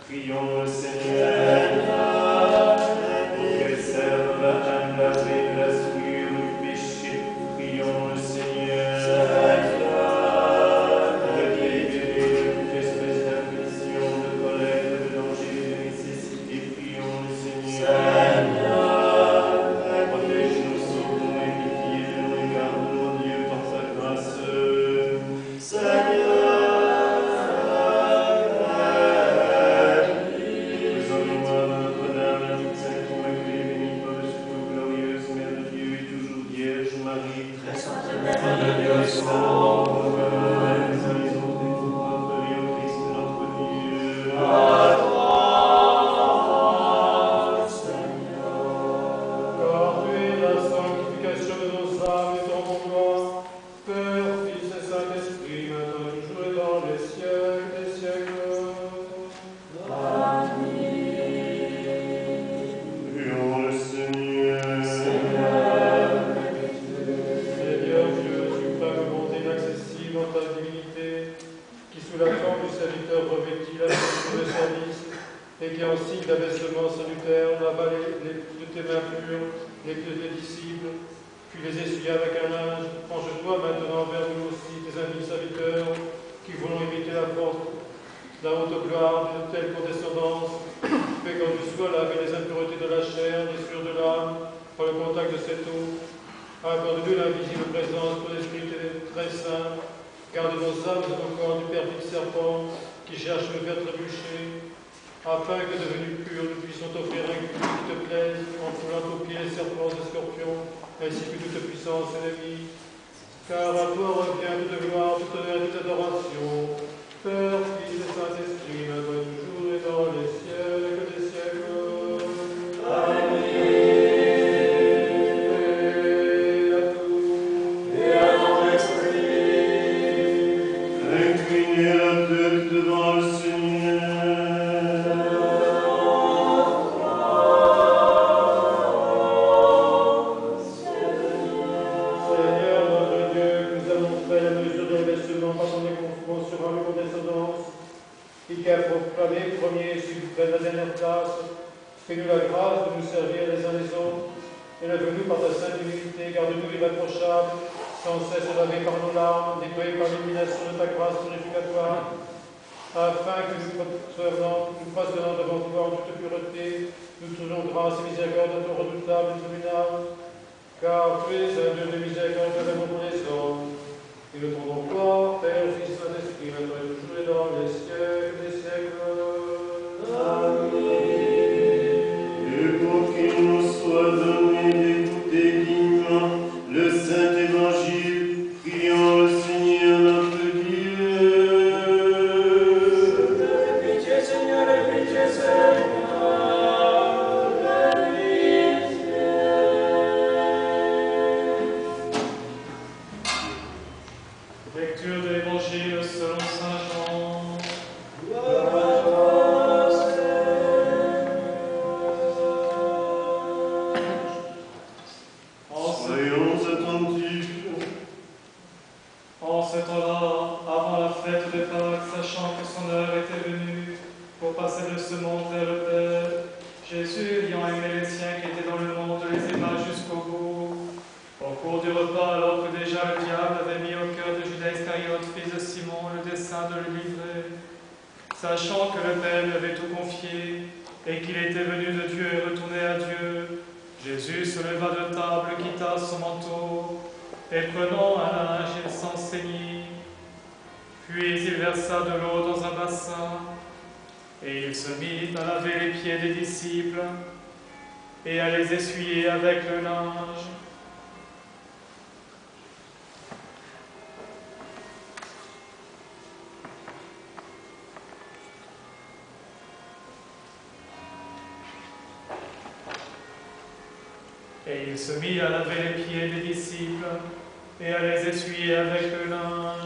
Prions le Seigneur, qu'elle serve à laver la souillure du péché. Prions le Seigneur, de libérer de toute espèce d'affliction, de colère, de danger, de nécessité. Prions le Seigneur, protège-nous, sauve-nous, et pitié de nous, et garde-nous, Dieu, par sa grâce. Seigneur, et à les essuyer avec le linge. Et il se mit à laver les pieds des disciples et à les essuyer avec le linge.